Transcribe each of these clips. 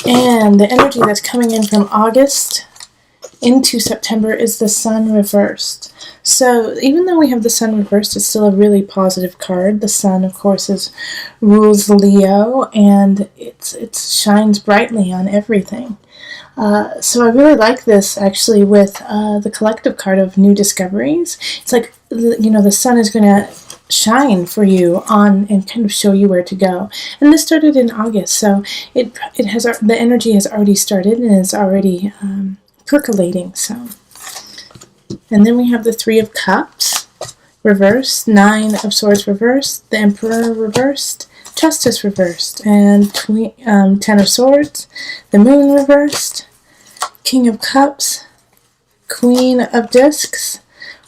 And the energy that's coming in from August into September is the Sun reversed. So even though we have the Sun reversed, it's still a really positive card. The Sun, of course, rules Leo, and it shines brightly on everything. So I really like this, actually, with the collective card of new discoveries. It's like, the Sun is going to shine for you on and kind of show you where to go. And this started in August, so it has, the energy has already started and is already percolating. So, and then we have the Three of Cups reversed, Nine of Swords reversed, the Emperor reversed, Justice reversed, and Ten of Swords, the Moon reversed, King of Cups, Queen of Discs,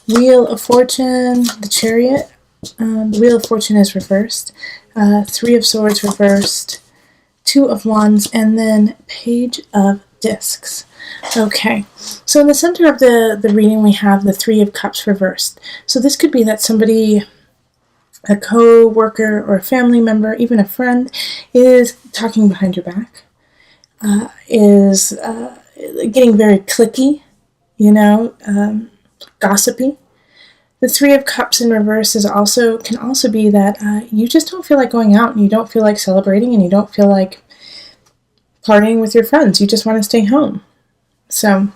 Wheel of Fortune, the Chariot. The Wheel of Fortune is reversed, Three of Swords reversed, Two of Wands, and then Page of Discs. Okay, so in the center of the reading we have the Three of Cups reversed. So this could be that somebody, a co-worker or a family member, even a friend, is talking behind your back, is getting very cliquey, gossipy. The Three of Cups in reverse can also be that you just don't feel like going out, and you don't feel like celebrating, and you don't feel like partying with your friends. You just want to stay home. So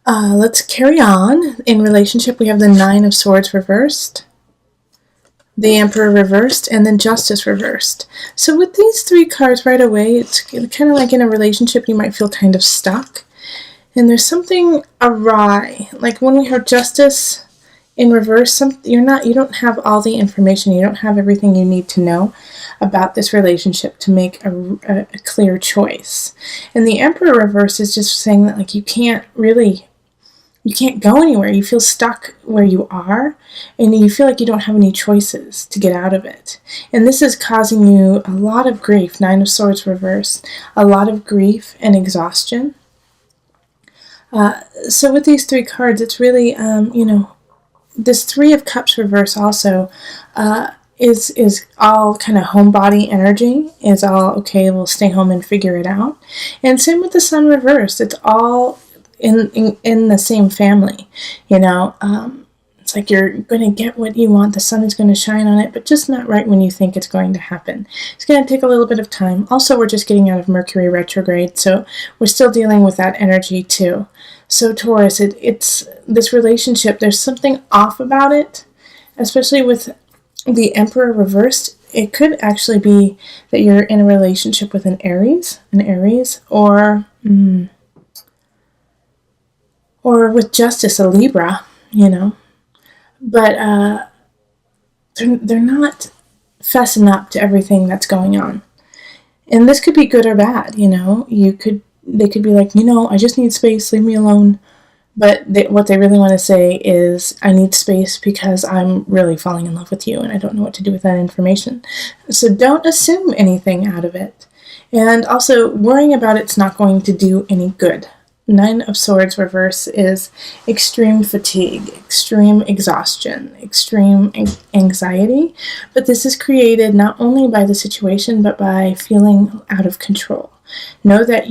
let's carry on. In relationship, we have the Nine of Swords reversed, the Emperor reversed, and then Justice reversed. So with these three cards right away, it's kind of like in a relationship, you might feel kind of stuck. And there's something awry. Like when we have Justice in reverse, you don't have all the information. You don't have everything you need to know about this relationship to make a clear choice. And the Emperor reverse is just saying that, like, you can't go anywhere. You feel stuck where you are, and you feel like you don't have any choices to get out of it. And this is causing you a lot of grief. Nine of Swords reversed, a lot of grief and exhaustion. So with these three cards, it's really, this Three of Cups reverse also is all kind of homebody energy, is all, okay, we'll stay home and figure it out. And same with the Sun reversed. It's all in the same family, It's like you're going to get what you want. The sun is going to shine on it, but just not right when you think it's going to happen. It's going to take a little bit of time. Also, we're just getting out of Mercury retrograde, so we're still dealing with that energy too. So Taurus, it's this relationship, there's something off about it, especially with the Emperor reversed. It could actually be that you're in a relationship with an Aries, or with Justice, a Libra, But they're not fessing up to everything that's going on. And this could be good or bad, They could be like, I just need space, leave me alone. But what they really want to say is, I need space because I'm really falling in love with you and I don't know what to do with that information. So don't assume anything out of it. And also, worrying about it's not going to do any good. Nine of Swords reverse is extreme fatigue, extreme exhaustion, extreme anxiety. But this is created not only by the situation, but by feeling out of control. Know that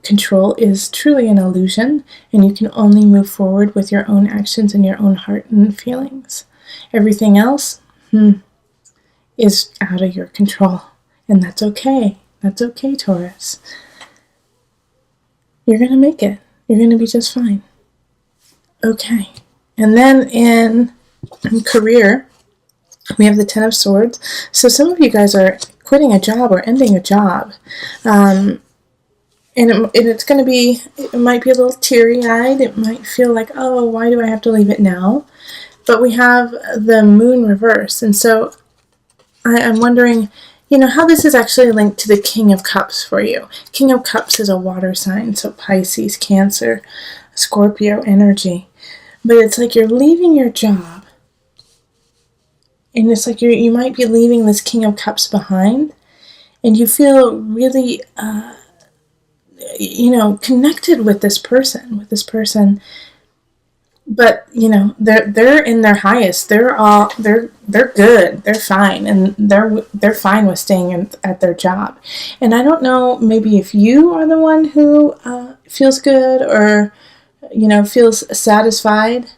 control is truly an illusion, and you can only move forward with your own actions and your own heart and feelings. Everything else is out of your control, and that's okay. That's okay, Taurus. You're going to make it. You're going to be just fine. Okay. And then in career, we have the Ten of Swords. So some of you guys are quitting a job or ending a job. And it's going to be, it might be a little teary-eyed. It might feel like, oh, why do I have to leave it now? But we have the Moon reverse. And so I'm wondering, how this is actually linked to the King of Cups for you. King of Cups is a water sign, so Pisces, Cancer, Scorpio energy. But it's like you're leaving your job, and it's like you might be leaving this King of Cups behind, and you feel really, connected with this person, but they're in their highest. They're good. They're fine, and they're fine with staying at their job. And I don't know, maybe if you are the one who feels good, or feels satisfied,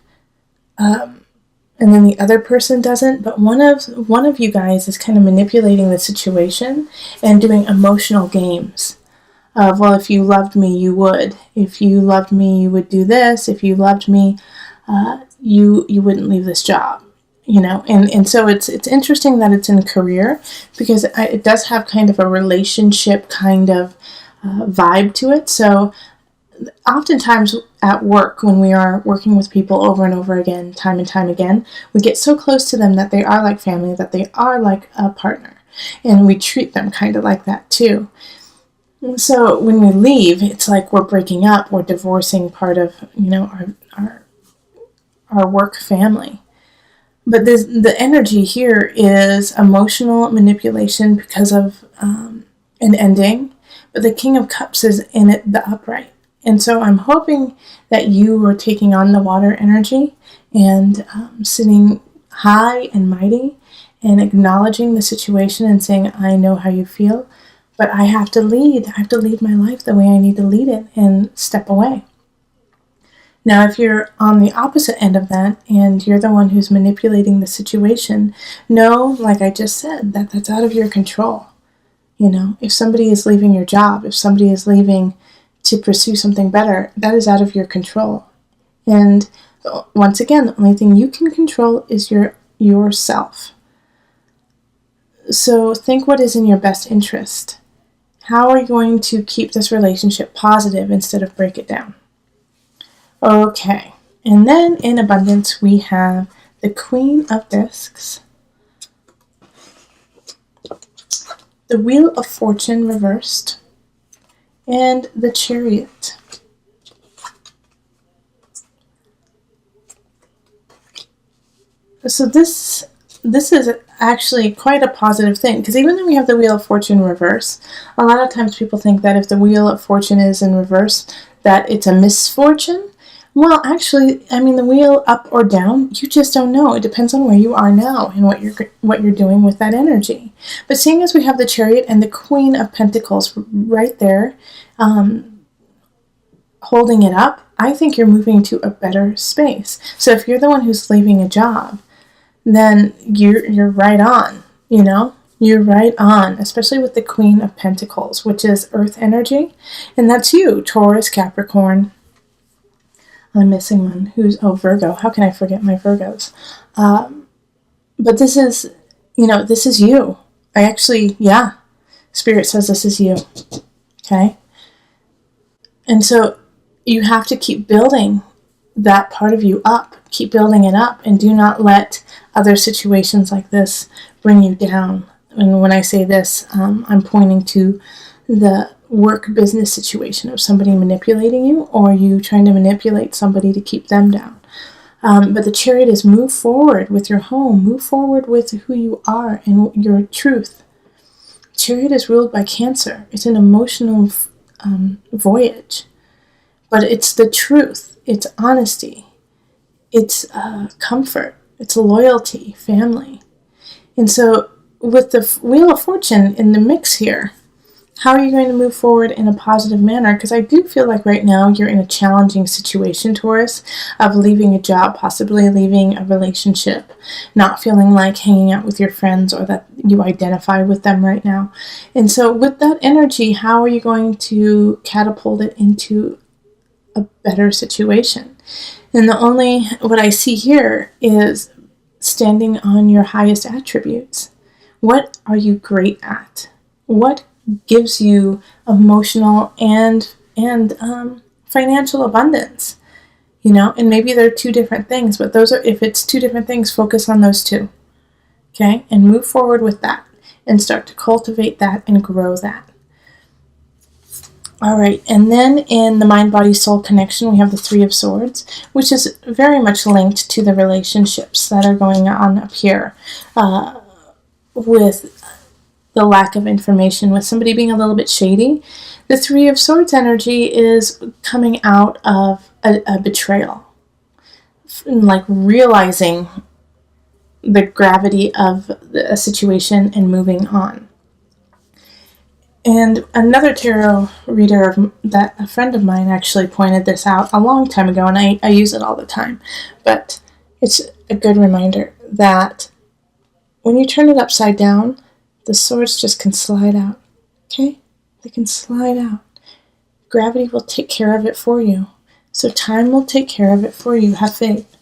and then the other person doesn't. But one of you guys is kind of manipulating the situation and doing emotional games of, well, if you loved me, you would. If you loved me, you would do this. If you loved me, you wouldn't leave this job. And so it's interesting that it's in career, because it does have kind of a relationship kind of vibe to it. So oftentimes at work, when we are working with people over and over again, time and time again, we get so close to them that they are like family, that they are like a partner, and we treat them kind of like that too. So when we leave, it's like we're breaking up, we're divorcing part of our work family. But the energy here is emotional manipulation because of an ending. But the King of Cups is in it, the upright. And so I'm hoping that you are taking on the water energy and sitting high and mighty and acknowledging the situation and saying, I know how you feel, but I have to lead. I have to lead my life the way I need to lead it and step away. Now, if you're on the opposite end of that and you're the one who's manipulating the situation, know, like I just said, that that's out of your control. If somebody is leaving your job, if somebody is leaving to pursue something better, that is out of your control. And once again, the only thing you can control is yourself. So think what is in your best interest. How are you going to keep this relationship positive instead of break it down? Okay, and then in abundance we have the Queen of Discs, the Wheel of Fortune reversed, and the Chariot. So this is actually quite a positive thing, because even though we have the Wheel of Fortune reverse, a lot of times people think that if the Wheel of Fortune is in reverse, that it's a misfortune. Well, actually, the wheel up or down, you just don't know. It depends on where you are now and what you're doing with that energy. But seeing as we have the Chariot and the Queen of Pentacles right there, holding it up, I think you're moving to a better space. So if you're the one who's leaving a job, then you're right on. You're right on, especially with the Queen of Pentacles, which is Earth energy, and that's you, Taurus, Capricorn. I'm missing one. Who's Virgo? How can I forget my Virgos? But this is you. Spirit says this is you. Okay? And so you have to keep building that part of you up. Keep building it up, and do not let other situations like this bring you down. And when I say this, I'm pointing to the work business situation of somebody manipulating you, or you trying to manipulate somebody to keep them down. But the Chariot is move forward with your home, move forward with who you are and your truth. Chariot is ruled by Cancer. It's an emotional voyage, but it's the truth, it's honesty, it's comfort, it's loyalty, family. And so with the Wheel of Fortune in the mix here, how are you going to move forward in a positive manner? Because I do feel like right now you're in a challenging situation, Taurus, of leaving a job, possibly leaving a relationship, not feeling like hanging out with your friends or that you identify with them right now. And so with that energy, how are you going to catapult it into a better situation? And what I see here is standing on your highest attributes. What are you great at? What gives you emotional and financial abundance? And maybe they're two different things, but if it's two different things, focus on those two. Okay? And move forward with that and start to cultivate that and grow that. All right, and then in the mind-body-soul connection, we have the Three of Swords, which is very much linked to the relationships that are going on up here with the lack of information, with somebody being a little bit shady. The Three of Swords energy is coming out of a betrayal like realizing the gravity of a situation and moving on. And another tarot reader that a friend of mine actually pointed this out a long time ago, and I use it all the time, but it's a good reminder that when you turn it upside down, the swords just can slide out, okay? They can slide out. Gravity will take care of it for you. So time will take care of it for you. Have faith.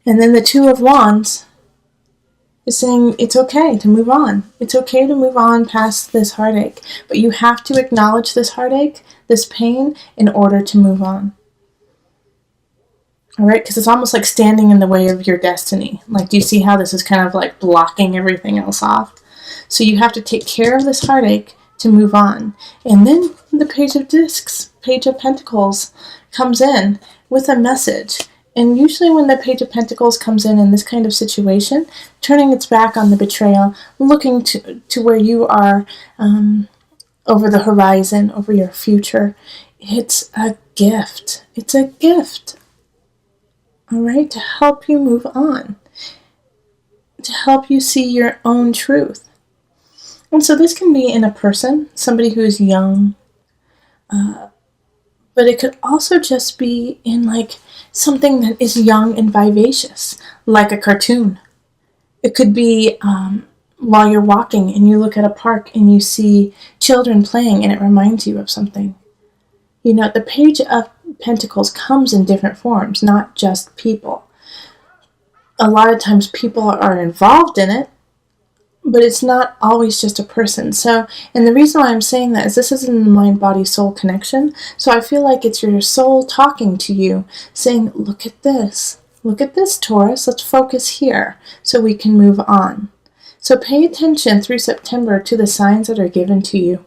And then the Two of Wands is saying it's okay to move on. It's okay to move on past this heartache. But you have to acknowledge this heartache, this pain, in order to move on. All right? Because it's almost like standing in the way of your destiny. Like, do you see how this is kind of like blocking everything else off? So you have to take care of this heartache to move on. And then the Page of Discs, Page of Pentacles, comes in with a message. And usually when the Page of Pentacles comes in this kind of situation, turning its back on the betrayal, looking to where you are over the horizon, over your future, it's a gift. It's a gift. All right? To help you move on. To help you see your own truth. And so this can be in a person, somebody who's young, but it could also just be in like something that is young and vivacious, like a cartoon. It could be while you're walking and you look at a park and you see children playing and it reminds you of something. You know, the Page of Pentacles comes in different forms, not just people. A lot of times people are involved in it, but it's not always just a person. So, and the reason why I'm saying that is this is in the mind-body-soul connection. So I feel like it's your soul talking to you, saying, look at this. Look at this, Taurus. Let's focus here so we can move on. So pay attention through September to the signs that are given to you.